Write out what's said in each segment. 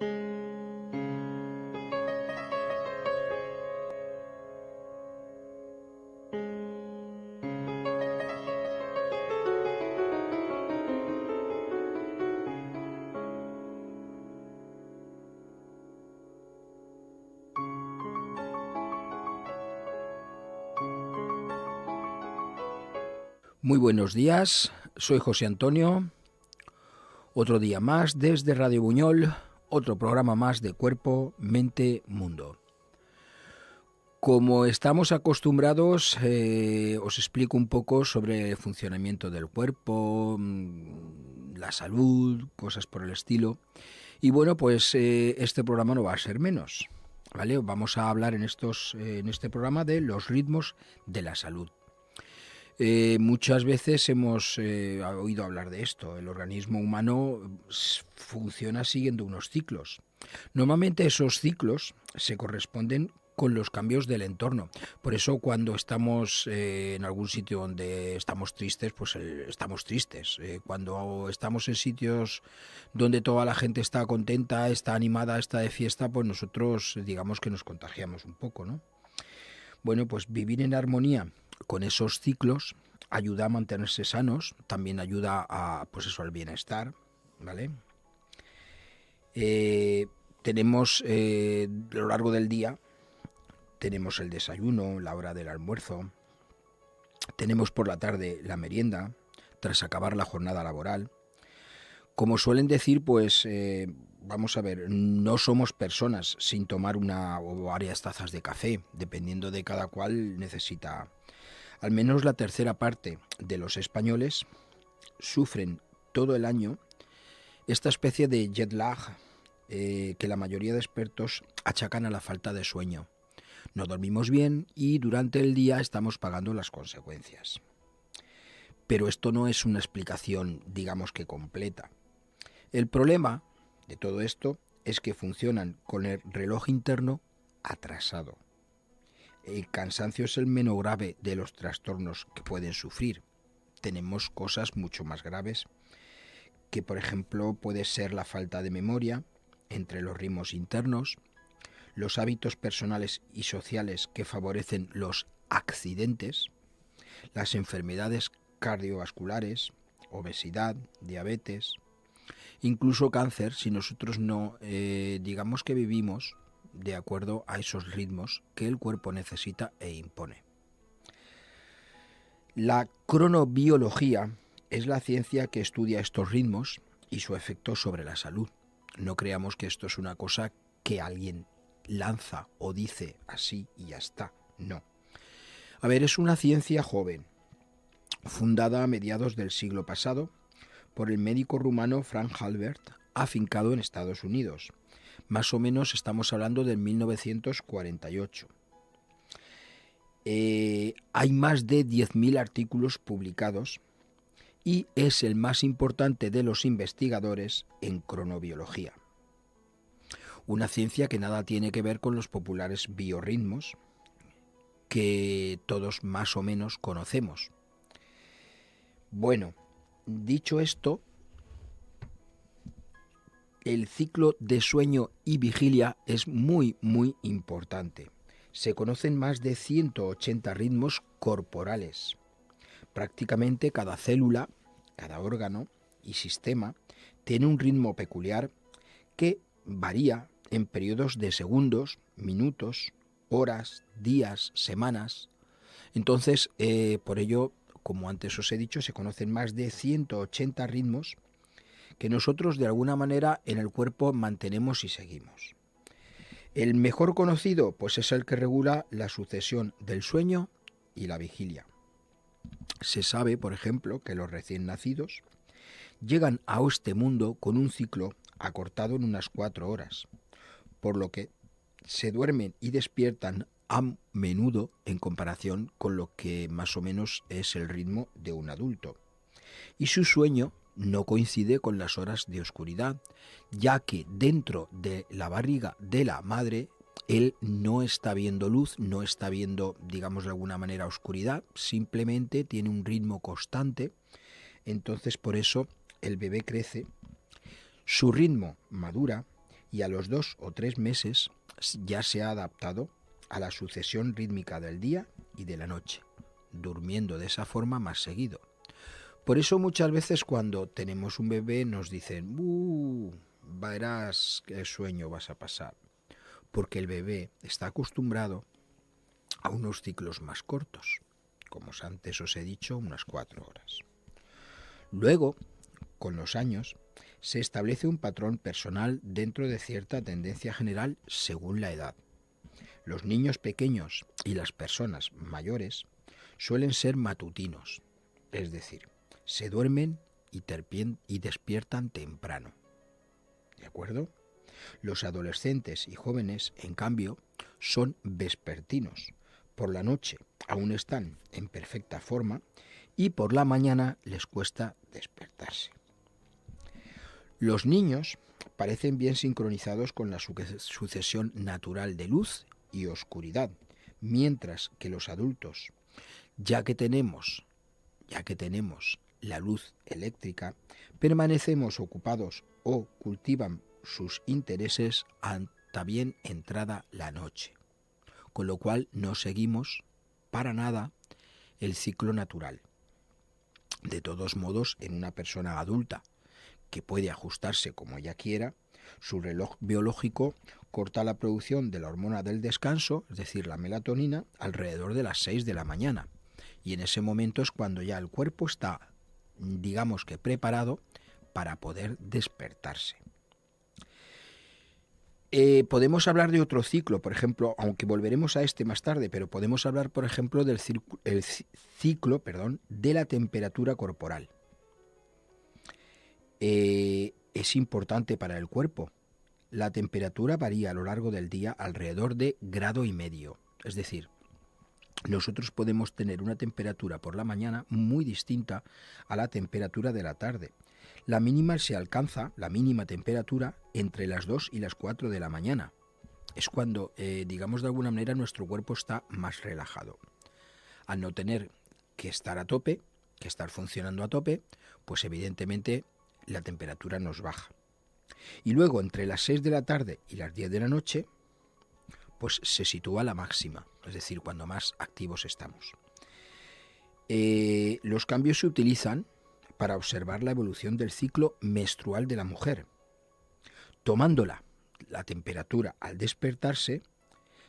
Muy buenos días, soy José Antonio, otro día más desde Radio Buñol, otro programa más de Cuerpo, Mente, Mundo. Como estamos acostumbrados, os explico un poco sobre el funcionamiento del cuerpo, la salud, cosas por el estilo. Y bueno, pues este programa no va a ser menos, ¿vale? Vamos a hablar en este programa de los ritmos de la salud. Muchas veces hemos oído hablar de esto. El organismo humano funciona siguiendo unos ciclos. Normalmente esos ciclos se corresponden con los cambios del entorno. Por eso cuando estamos en algún sitio donde estamos tristes, pues estamos tristes. Cuando estamos en sitios donde toda la gente está contenta, está animada, está de fiesta, pues nosotros digamos que nos contagiamos un poco, ¿no? Bueno, pues vivir en armonía con esos ciclos ayuda a mantenerse sanos, también ayuda a, pues eso, al bienestar, ¿vale? Tenemos a lo largo del día, tenemos el desayuno, la hora del almuerzo, tenemos por la tarde la merienda, tras acabar la jornada laboral. Como suelen decir, pues vamos a ver, no somos personas sin tomar una o varias tazas de café, dependiendo de cada cual necesita. Al menos la tercera parte de los españoles sufren todo el año esta especie de jet lag que la mayoría de expertos achacan a la falta de sueño. No dormimos bien y durante el día estamos pagando las consecuencias. Pero esto no es una explicación, digamos que completa. El problema de todo esto es que funcionan con el reloj interno atrasado. El cansancio es el menos grave de los trastornos que pueden sufrir. Tenemos cosas mucho más graves, que por ejemplo puede ser la falta de memoria entre los ritmos internos, los hábitos personales y sociales que favorecen los accidentes, las enfermedades cardiovasculares, obesidad, diabetes, incluso cáncer, si nosotros no digamos que vivimos de acuerdo a esos ritmos que el cuerpo necesita e impone. La cronobiología es la ciencia que estudia estos ritmos y su efecto sobre la salud. No creamos que esto es una cosa que alguien lanza o dice así y ya está. No. A ver, es una ciencia joven, fundada a mediados del siglo pasado por el médico rumano Frank Halbert, afincado en Estados Unidos. Más o menos estamos hablando del 1948. Hay más de 10.000 artículos publicados y es el más importante de los investigadores en cronobiología. Una ciencia que nada tiene que ver con los populares biorritmos que todos más o menos conocemos. Bueno, dicho esto, el ciclo de sueño y vigilia es muy, muy importante. Se conocen más de 180 ritmos corporales. Prácticamente cada célula, cada órgano y sistema tiene un ritmo peculiar que varía en periodos de segundos, minutos, horas, días, semanas. Entonces, por ello, como antes os he dicho, se conocen más de 180 ritmos que nosotros de alguna manera en el cuerpo mantenemos y seguimos. El mejor conocido pues es el que regula la sucesión del sueño y la vigilia. Se sabe, por ejemplo, que los recién nacidos llegan a este mundo con un ciclo acortado en unas 4 horas, por lo que se duermen y despiertan a menudo en comparación con lo que más o menos es el ritmo de un adulto. Y su sueño no coincide con las horas de oscuridad, ya que dentro de la barriga de la madre él no está viendo luz, no está viendo, digamos de alguna manera, oscuridad, simplemente tiene un ritmo constante. Entonces por eso el bebé crece, su ritmo madura y a los 2 o 3 meses ya se ha adaptado a la sucesión rítmica del día y de la noche, durmiendo de esa forma más seguido. Por eso muchas veces cuando tenemos un bebé nos dicen, verás qué sueño vas a pasar, porque el bebé está acostumbrado a unos ciclos más cortos, como antes os he dicho, unas 4 horas. Luego, con los años, se establece un patrón personal dentro de cierta tendencia general según la edad. Los niños pequeños y las personas mayores suelen ser matutinos, es decir, se duermen y despiertan temprano. ¿De acuerdo? Los adolescentes y jóvenes, en cambio, son vespertinos. Por la noche aún están en perfecta forma y por la mañana les cuesta despertarse. Los niños parecen bien sincronizados con la sucesión natural de luz y oscuridad, mientras que los adultos, ya que tenemos la luz eléctrica, permanecemos ocupados o cultivan sus intereses hasta bien entrada la noche, con lo cual no seguimos para nada el ciclo natural. De todos modos, en una persona adulta que puede ajustarse como ella quiera, su reloj biológico corta la producción de la hormona del descanso, es decir, la melatonina, alrededor de las 6 de la mañana. Y en ese momento es cuando ya el cuerpo está, digamos que preparado para poder despertarse. Podemos hablar de otro ciclo, por ejemplo, aunque volveremos a este más tarde, pero podemos hablar, por ejemplo, del ciclo de la temperatura corporal. Es importante para el cuerpo. La temperatura varía a lo largo del día alrededor de 1,5 grados. Es decir, nosotros podemos tener una temperatura por la mañana muy distinta a la temperatura de la tarde. La mínima se alcanza, la mínima temperatura, entre las 2 y las 4 de la mañana. Es cuando, digamos de alguna manera, nuestro cuerpo está más relajado. Al no tener que estar a tope, que estar funcionando a tope, pues evidentemente la temperatura nos baja. Y luego entre las 6 de la tarde y las 10 de la noche, pues se sitúa la máxima, es decir, cuando más activos estamos. Los cambios se utilizan para observar la evolución del ciclo menstrual de la mujer. Tomándola, la temperatura al despertarse,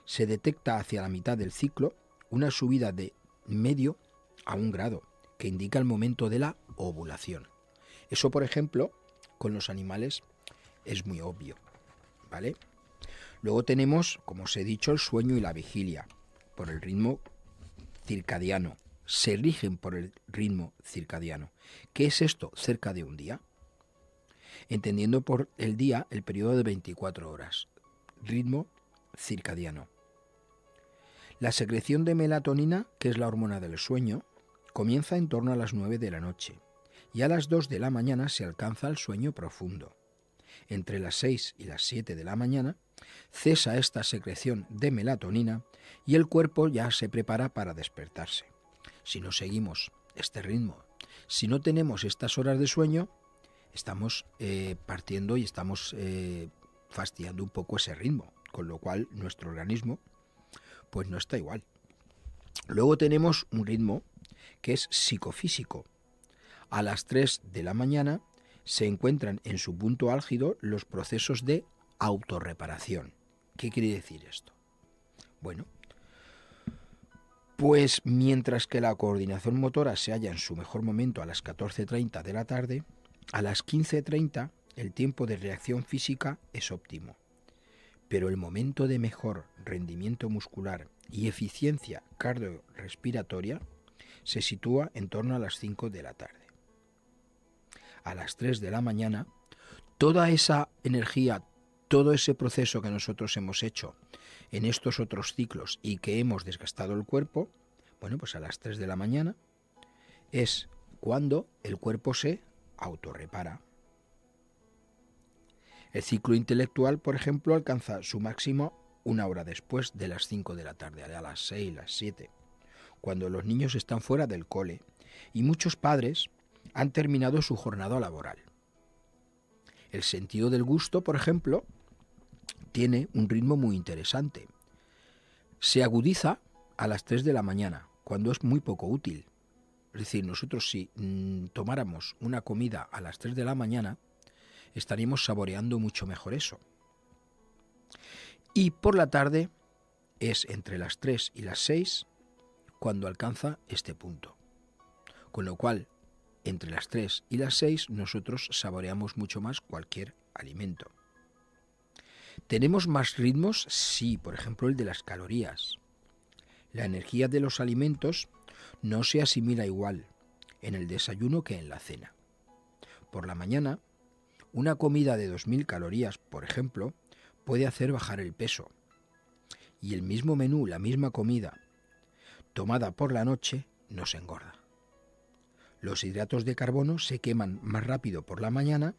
se detecta hacia la mitad del ciclo una subida de 0,5 a 1 grado, que indica el momento de la ovulación. Eso, por ejemplo, con los animales es muy obvio, ¿vale? Luego tenemos, como os he dicho, el sueño y la vigilia, por el ritmo circadiano. Se rigen por el ritmo circadiano. ¿Qué es esto? Cerca de un día. Entendiendo por el día el periodo de 24 horas. Ritmo circadiano. La secreción de melatonina, que es la hormona del sueño, comienza en torno a las 9 de la noche y a las 2 de la mañana se alcanza el sueño profundo. Entre las 6 y las 7 de la mañana cesa esta secreción de melatonina y el cuerpo ya se prepara para despertarse. Si no seguimos este ritmo, si no tenemos estas horas de sueño, estamos partiendo y estamos fastidiando un poco ese ritmo, con lo cual nuestro organismo pues no está igual. Luego tenemos un ritmo que es psicofísico. A las 3 de la mañana se encuentran en su punto álgido los procesos de autorreparación. ¿Qué quiere decir esto? Bueno, pues mientras que la coordinación motora se halla en su mejor momento a las 14:30 de la tarde, a las 15:30 el tiempo de reacción física es óptimo. Pero el momento de mejor rendimiento muscular y eficiencia cardiorrespiratoria se sitúa en torno a las 5 de la tarde. A las 3 de la mañana, toda esa energía, todo ese proceso que nosotros hemos hecho en estos otros ciclos y que hemos desgastado el cuerpo, bueno, pues a las 3 de la mañana es cuando el cuerpo se autorrepara. El ciclo intelectual, por ejemplo, alcanza su máximo 1 hora después de las 5 de la tarde, a las 6, las 7, cuando los niños están fuera del cole y muchos padres han terminado su jornada laboral. El sentido del gusto, por ejemplo, tiene un ritmo muy interesante. Se agudiza a las 3 de la mañana, cuando es muy poco útil. Es decir, nosotros si tomáramos una comida a las 3 de la mañana, estaríamos saboreando mucho mejor eso. Y por la tarde es entre las 3 y las 6 cuando alcanza este punto. Con lo cual, entre las 3 y las 6 nosotros saboreamos mucho más cualquier alimento. ¿Tenemos más ritmos? Sí, por ejemplo el de las calorías. La energía de los alimentos no se asimila igual en el desayuno que en la cena. Por la mañana, una comida de 2000 calorías, por ejemplo, puede hacer bajar el peso. Y el mismo menú, la misma comida, tomada por la noche, nos engorda. Los hidratos de carbono se queman más rápido por la mañana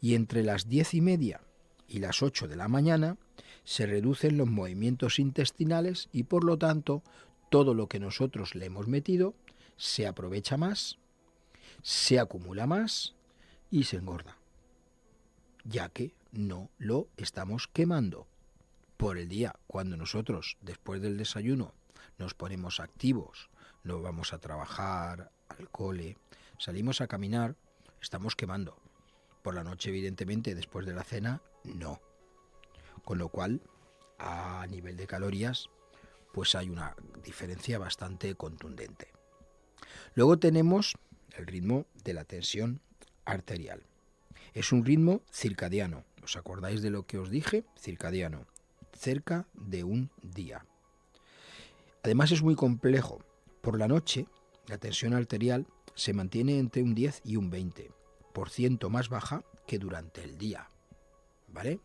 y entre las 10:30 y las 8 de la mañana se reducen los movimientos intestinales y por lo tanto todo lo que nosotros le hemos metido se aprovecha más, se acumula más y se engorda, ya que no lo estamos quemando por el día. Cuando nosotros después del desayuno nos ponemos activos, nos vamos a trabajar, al cole, salimos a caminar, estamos quemando. Por la noche, evidentemente, después de la cena, no. Con lo cual, a nivel de calorías, pues hay una diferencia bastante contundente. Luego tenemos el ritmo de la tensión arterial. Es un ritmo circadiano. ¿Os acordáis de lo que os dije? Circadiano. Cerca de un día. Además es muy complejo. Por la noche, la tensión arterial se mantiene entre un 10 y un 20% más baja que durante el día. ¿Vale?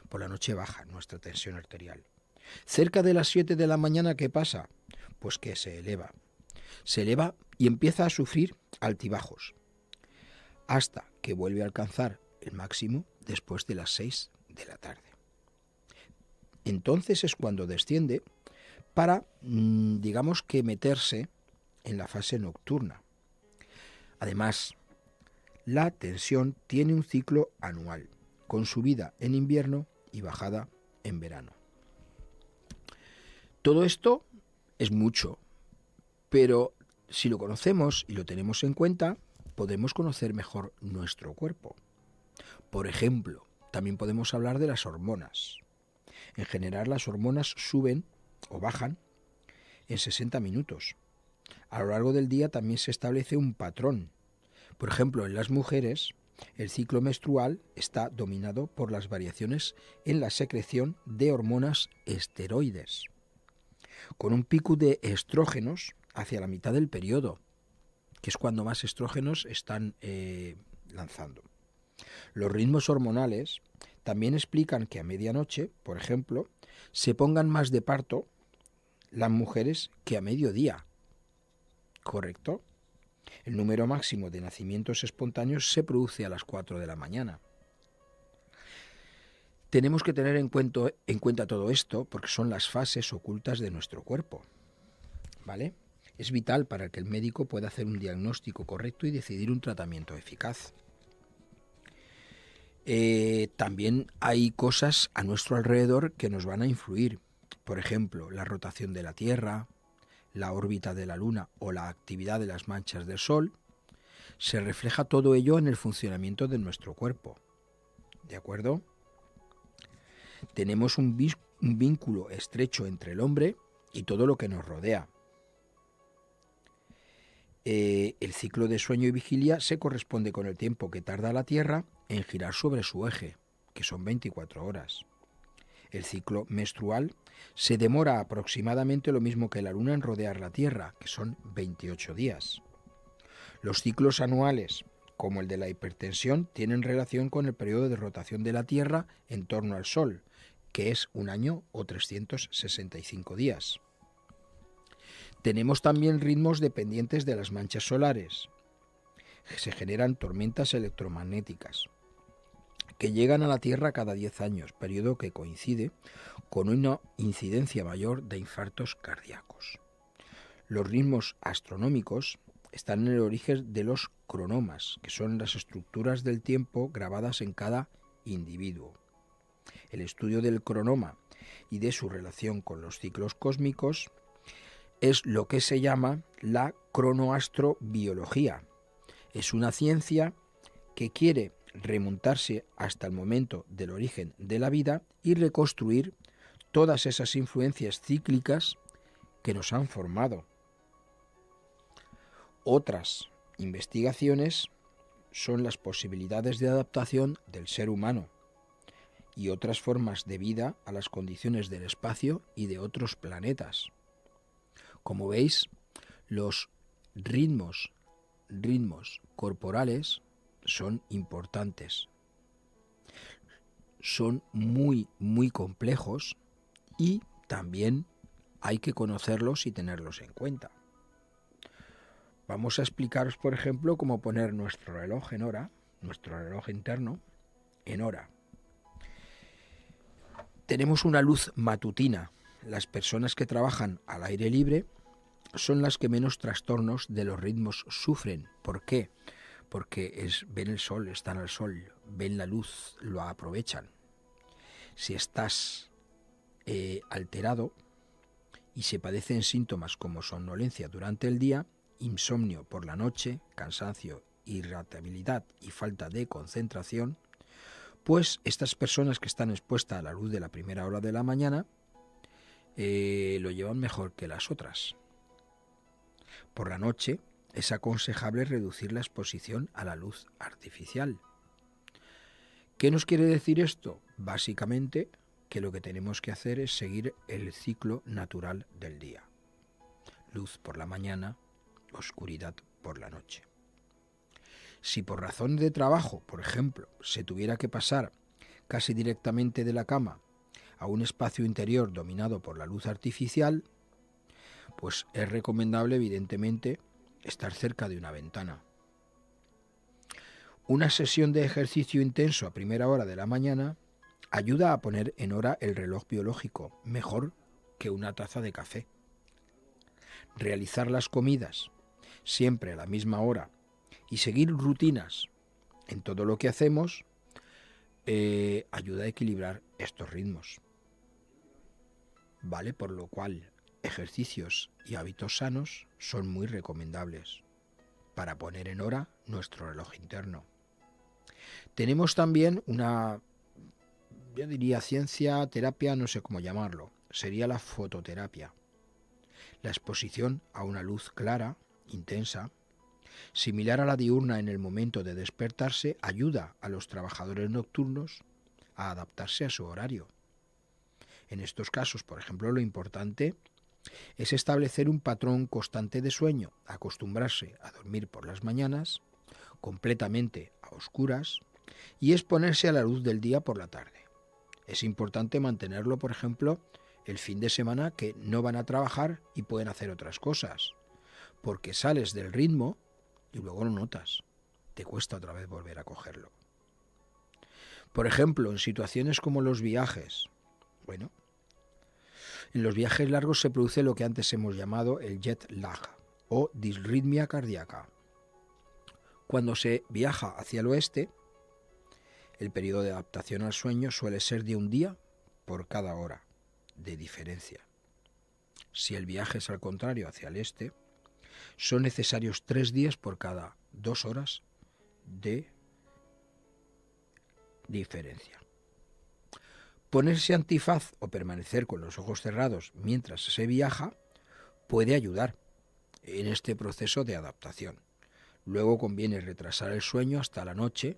Por la noche baja nuestra tensión arterial. Cerca de las 7 de la mañana, ¿qué pasa? Pues que se eleva. Se eleva y empieza a sufrir altibajos, hasta que vuelve a alcanzar el máximo después de las 6 de la tarde. Entonces es cuando desciende para, digamos que meterse en la fase nocturna. Además, la tensión tiene un ciclo anual, con subida en invierno y bajada en verano. Todo esto es mucho, pero si lo conocemos y lo tenemos en cuenta, podemos conocer mejor nuestro cuerpo. Por ejemplo, también podemos hablar de las hormonas. En general, las hormonas suben o bajan en 60 minutos. A lo largo del día también se establece un patrón. Por ejemplo, en las mujeres, el ciclo menstrual está dominado por las variaciones en la secreción de hormonas esteroides, con un pico de estrógenos hacia la mitad del periodo, que es cuando más estrógenos están lanzando. Los ritmos hormonales también explican que a medianoche, por ejemplo, se pongan más de parto las mujeres que a mediodía. ¿Correcto? El número máximo de nacimientos espontáneos se produce a las 4 de la mañana. Tenemos que tener en cuenta todo esto porque son las fases ocultas de nuestro cuerpo. ¿Vale? Es vital para que el médico pueda hacer un diagnóstico correcto y decidir un tratamiento eficaz. También hay cosas a nuestro alrededor que nos van a influir. Por ejemplo, la rotación de la Tierra, la órbita de la Luna o la actividad de las manchas del Sol. Se refleja todo ello en el funcionamiento de nuestro cuerpo. ¿De acuerdo? Tenemos un vínculo estrecho entre el hombre y todo lo que nos rodea. El ciclo de sueño y vigilia se corresponde con el tiempo que tarda la Tierra en girar sobre su eje, que son 24 horas. El ciclo menstrual se demora aproximadamente lo mismo que la Luna en rodear la Tierra, que son 28 días. Los ciclos anuales, como el de la hipertensión, tienen relación con el periodo de rotación de la Tierra en torno al Sol, que es un año o 365 días. Tenemos también ritmos dependientes de las manchas solares. Se generan tormentas electromagnéticas que llegan a la Tierra cada 10 años, periodo que coincide con una incidencia mayor de infartos cardíacos. Los ritmos astronómicos están en el origen de los cronomas, que son las estructuras del tiempo grabadas en cada individuo. el estudio del cronoma y de su relación con los ciclos cósmicos, es lo que se llama la cronoastrobiología. Es una ciencia que quiere remontarse hasta el momento del origen de la vida y reconstruir todas esas influencias cíclicas que nos han formado. Otras investigaciones son las posibilidades de adaptación del ser humano y otras formas de vida a las condiciones del espacio y de otros planetas. Como veis, los ritmos corporales son importantes. Son muy complejos y también hay que conocerlos y tenerlos en cuenta. Vamos a explicaros, por ejemplo, cómo poner nuestro reloj en hora, nuestro reloj interno en hora. Tenemos una luz matutina. Las personas que trabajan al aire libre son las que menos trastornos de los ritmos sufren. ¿Por qué? Porque ven el sol, están al sol, ven la luz, lo aprovechan. Si estás alterado y se padecen síntomas como somnolencia durante el día, insomnio por la noche, cansancio, irritabilidad y falta de concentración, pues estas personas que están expuestas a la luz de la primera hora de la mañana lo llevan mejor que las otras. Por la noche es aconsejable reducir la exposición a la luz artificial. ¿Qué nos quiere decir esto? Básicamente que lo que tenemos que hacer es seguir el ciclo natural del día. Luz por la mañana, oscuridad por la noche. Si por razones de trabajo, por ejemplo, se tuviera que pasar casi directamente de la cama a un espacio interior dominado por la luz artificial, pues es recomendable, evidentemente, estar cerca de una ventana. Una sesión de ejercicio intenso a primera hora de la mañana ayuda a poner en hora el reloj biológico, mejor que una taza de café. Realizar las comidas siempre a la misma hora y seguir rutinas en todo lo que hacemos ayuda a equilibrar estos ritmos. ¿Vale? Por lo cual, ejercicios y hábitos sanos son muy recomendables para poner en hora nuestro reloj interno. Tenemos también una, yo diría ciencia, terapia, no sé cómo llamarlo, sería la fototerapia. La exposición a una luz clara, intensa, similar a la diurna en el momento de despertarse, ayuda a los trabajadores nocturnos a adaptarse a su horario. En estos casos, por ejemplo, lo importante es establecer un patrón constante de sueño, acostumbrarse a dormir por las mañanas, completamente a oscuras, y exponerse a la luz del día por la tarde. Es importante mantenerlo, por ejemplo, el fin de semana que no van a trabajar y pueden hacer otras cosas, porque sales del ritmo y luego lo notas. Te cuesta otra vez volver a cogerlo. Por ejemplo, en situaciones como los viajes. Bueno, en los viajes largos se produce lo que antes hemos llamado el jet lag o disritmia cardíaca. Cuando se viaja hacia el oeste, el periodo de adaptación al sueño suele ser de un día por cada hora de diferencia. Si el viaje es al contrario, hacia el este, son necesarios 3 días por cada 2 horas de diferencia. Ponerse antifaz o permanecer con los ojos cerrados mientras se viaja puede ayudar en este proceso de adaptación. Luego conviene retrasar el sueño hasta la noche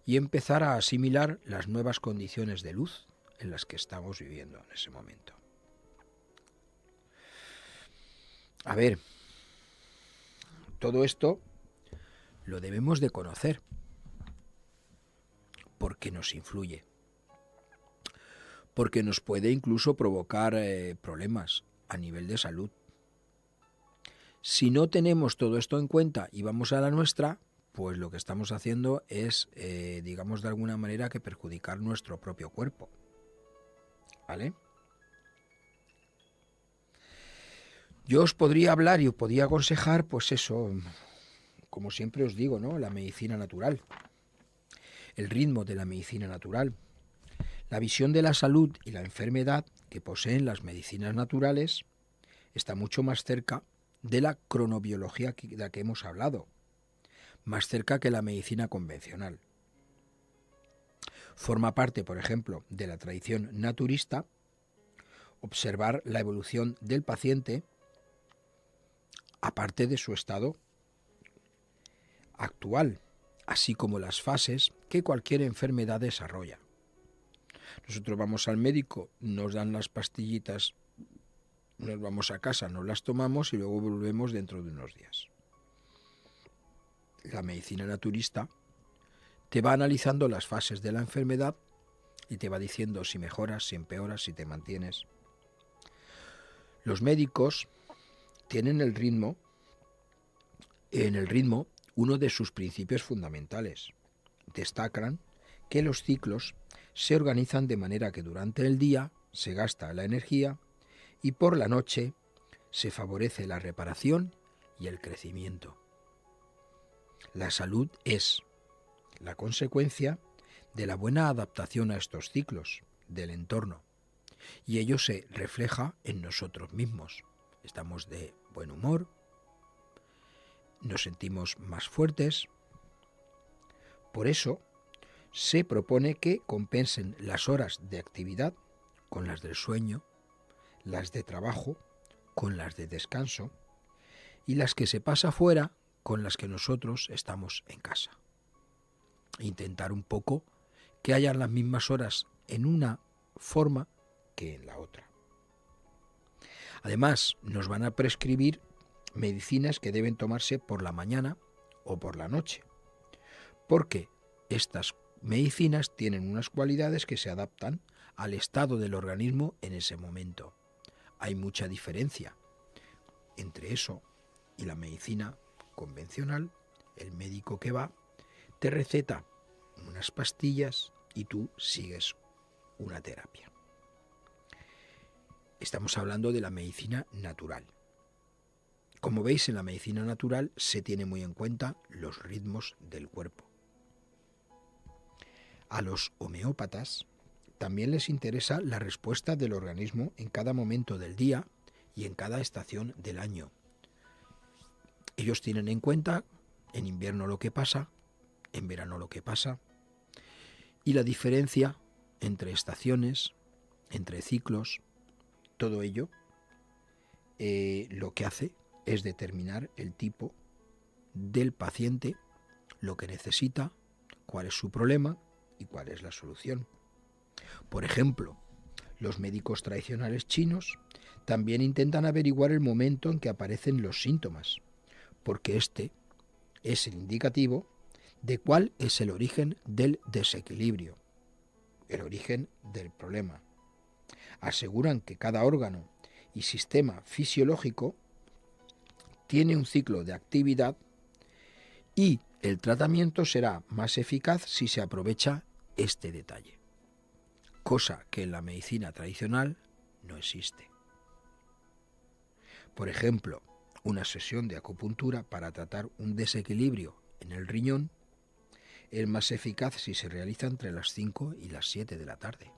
y empezar a asimilar las nuevas condiciones de luz en las que estamos viviendo en ese momento. A ver, todo esto lo debemos de conocer porque nos influye, porque nos puede incluso provocar problemas a nivel de salud. Si no tenemos todo esto en cuenta y vamos a la nuestra, pues lo que estamos haciendo es, digamos de alguna manera, que perjudicar nuestro propio cuerpo. ¿Vale? Yo os podría hablar y os podría aconsejar, pues eso, como siempre os digo, ¿no? La medicina natural, el ritmo de la medicina natural, La visión de la salud y la enfermedad que poseen las medicinas naturales está mucho más cerca de la cronobiología de la que hemos hablado, más cerca que la medicina convencional. Forma parte, por ejemplo, de la tradición naturista observar la evolución del paciente aparte de su estado actual, así como las fases que cualquier enfermedad desarrolla. Nosotros vamos al médico, nos dan las pastillitas, nos vamos a casa, nos las tomamos y luego volvemos dentro de unos días. La medicina naturista te va analizando las fases de la enfermedad y te va diciendo si mejoras, si empeoras, si te mantienes. Los médicos tienen en el ritmo uno de sus principios fundamentales. Destacan que los ciclos se organizan de manera que durante el día se gasta la energía y por la noche se favorece la reparación y el crecimiento. La salud es la consecuencia de la buena adaptación a estos ciclos del entorno y ello se refleja en nosotros mismos. Estamos de buen humor, nos sentimos más fuertes. Por eso se propone que compensen las horas de actividad con las del sueño, las de trabajo con las de descanso y las que se pasa fuera con las que nosotros estamos en casa. Intentar un poco que hayan las mismas horas en una forma que en la otra. Además, nos van a prescribir medicinas que deben tomarse por la mañana o por la noche, porque estas medicinas tienen unas cualidades que se adaptan al estado del organismo en ese momento. Hay mucha diferencia entre eso y la medicina convencional. El médico que va te receta unas pastillas y tú sigues una terapia. Estamos hablando de la medicina natural. Como veis, en la medicina natural se tiene muy en cuenta los ritmos del cuerpo. A los homeópatas también les interesa la respuesta del organismo en cada momento del día y en cada estación del año. Ellos tienen en cuenta en invierno lo que pasa, en verano lo que pasa, y la diferencia entre estaciones, entre ciclos, todo ello lo que hace es determinar el tipo del paciente, lo que necesita, cuál es su problema y cuál es la solución. Por ejemplo, los médicos tradicionales chinos también intentan averiguar el momento en que aparecen los síntomas, porque este es el indicativo de cuál es el origen del desequilibrio, el origen del problema. Aseguran que cada órgano y sistema fisiológico tiene un ciclo de actividad y el tratamiento será más eficaz si se aprovecha este detalle, cosa que en la medicina tradicional no existe. Por ejemplo, una sesión de acupuntura para tratar un desequilibrio en el riñón es más eficaz si se realiza entre las 5 y las 7 de la tarde.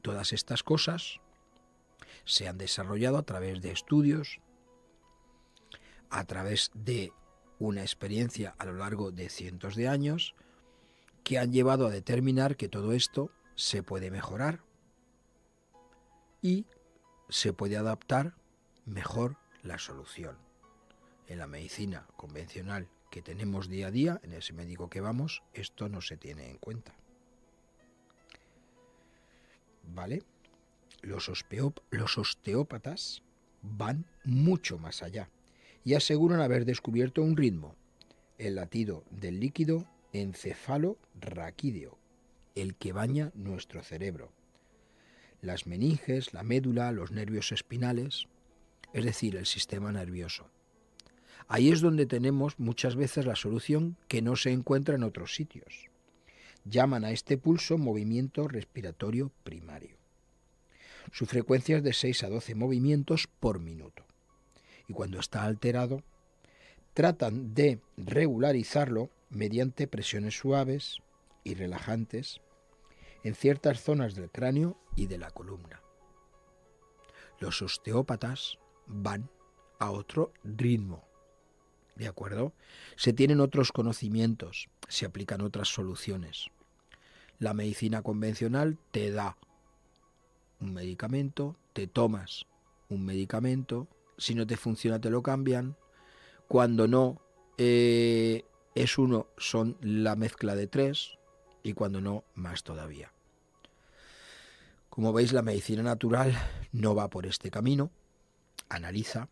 Todas estas cosas se han desarrollado a través de estudios, a través de una experiencia a lo largo de cientos de años, que han llevado a determinar que todo esto se puede mejorar y se puede adaptar mejor la solución. En la medicina convencional que tenemos día a día, en ese médico que vamos, esto no se tiene en cuenta. ¿Vale? Los osteópatas van mucho más allá y aseguran haber descubierto un ritmo, el latido del líquido encefalo-raquídeo, el que baña nuestro cerebro, las meninges, la médula, los nervios espinales, es decir, el sistema nervioso. Ahí es donde tenemos muchas veces la solución que no se encuentra en otros sitios. Llaman a este pulso movimiento respiratorio primario. Su frecuencia es de 6 a 12 movimientos por minuto. Y cuando está alterado, tratan de regularizarlo mediante presiones suaves y relajantes en ciertas zonas del cráneo y de la columna. Los osteópatas van a otro ritmo, ¿de acuerdo? Se tienen otros conocimientos, se aplican otras soluciones. La medicina convencional te da un medicamento, te tomas un medicamento, si no te funciona te lo cambian, cuando no es uno son la mezcla de 3 y cuando no más todavía. Como veis, la medicina natural no va por este camino, analiza.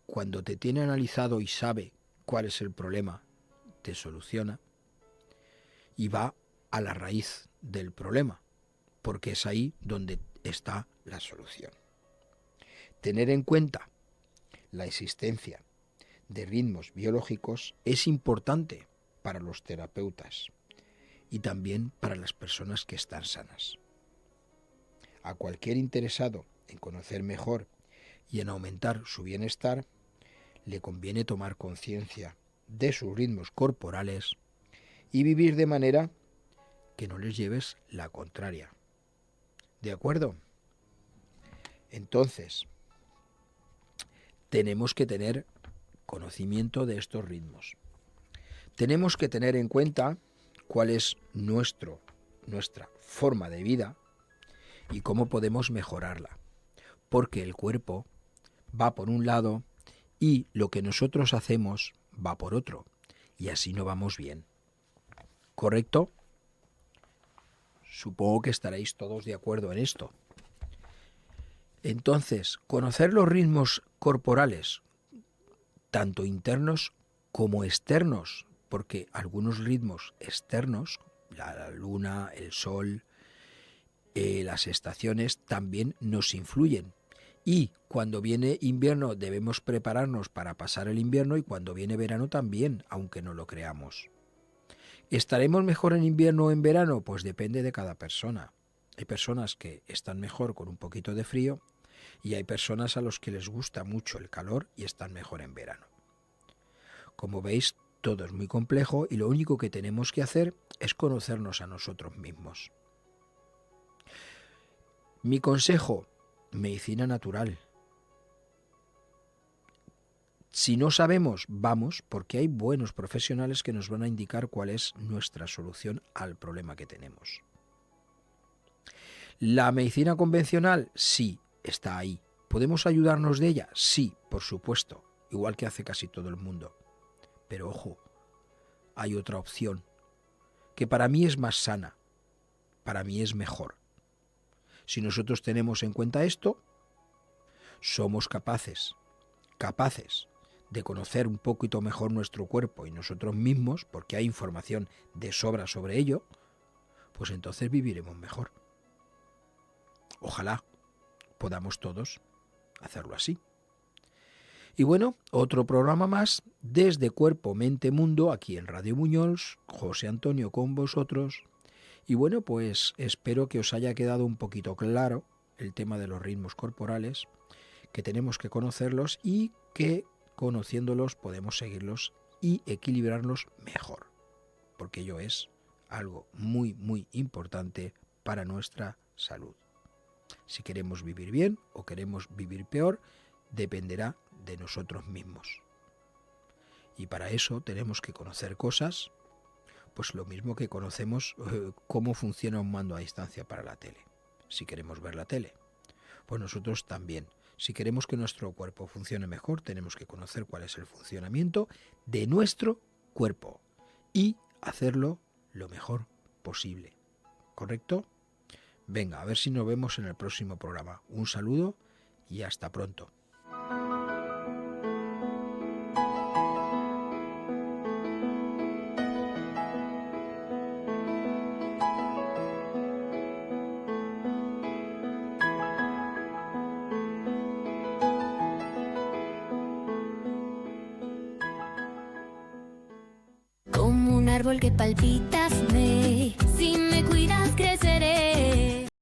Cuando te tiene analizado y sabe cuál es el problema, te soluciona y va a la raíz del problema, porque es ahí donde está la solución. Tener en cuenta la existencia de ritmos biológicos es importante para los terapeutas y también para las personas que están sanas. A cualquier interesado en conocer mejor y en aumentar su bienestar, le conviene tomar conciencia de sus ritmos corporales y vivir de manera que no les lleves la contraria. ¿De acuerdo? Entonces, tenemos que tener conocimiento de estos ritmos. Tenemos que tener en cuenta cuál es nuestra forma de vida y cómo podemos mejorarla. Porque el cuerpo va por un lado y lo que nosotros hacemos va por otro. Y así no vamos bien. ¿Correcto? Supongo que estaréis todos de acuerdo en esto. Entonces, conocer los ritmos corporales, tanto internos como externos, porque algunos ritmos externos, la luna, el sol, las estaciones, también nos influyen. Y cuando viene invierno debemos prepararnos para pasar el invierno y cuando viene verano también, aunque no lo creamos. ¿Estaremos mejor en invierno o en verano? Pues depende de cada persona. Hay personas que están mejor con un poquito de frío y hay personas a los que les gusta mucho el calor y están mejor en verano. Como veis, todo es muy complejo y lo único que tenemos que hacer es conocernos a nosotros mismos. Mi consejo, medicina natural. Si no sabemos, vamos, porque hay buenos profesionales que nos van a indicar cuál es nuestra solución al problema que tenemos. ¿La medicina convencional? Sí, está ahí. ¿Podemos ayudarnos de ella? Sí, por supuesto, igual que hace casi todo el mundo. Pero ojo, hay otra opción, que para mí es más sana, para mí es mejor. Si nosotros tenemos en cuenta esto, somos capaces de conocer un poquito mejor nuestro cuerpo y nosotros mismos, porque hay información de sobra sobre ello, pues entonces viviremos mejor. Ojalá podamos todos hacerlo así. Y bueno, otro programa más desde Cuerpo, Mente, Mundo, aquí en Radio Muñoz, José Antonio con vosotros. Y bueno, pues espero que os haya quedado un poquito claro el tema de los ritmos corporales, que tenemos que conocerlos y que conociéndolos podemos seguirlos y equilibrarlos mejor, porque ello es algo muy, muy importante para nuestra salud. Si queremos vivir bien o queremos vivir peor, dependerá de nosotros mismos. Y para eso tenemos que conocer cosas, pues lo mismo que conocemos cómo funciona un mando a distancia para la tele. Si queremos ver la tele, pues nosotros también. Si queremos que nuestro cuerpo funcione mejor, tenemos que conocer cuál es el funcionamiento de nuestro cuerpo y hacerlo lo mejor posible. ¿Correcto? Venga, a ver si nos vemos en el próximo programa. Un saludo y hasta pronto. Como un árbol que palpitas, ve. Si me cuidas, creceré.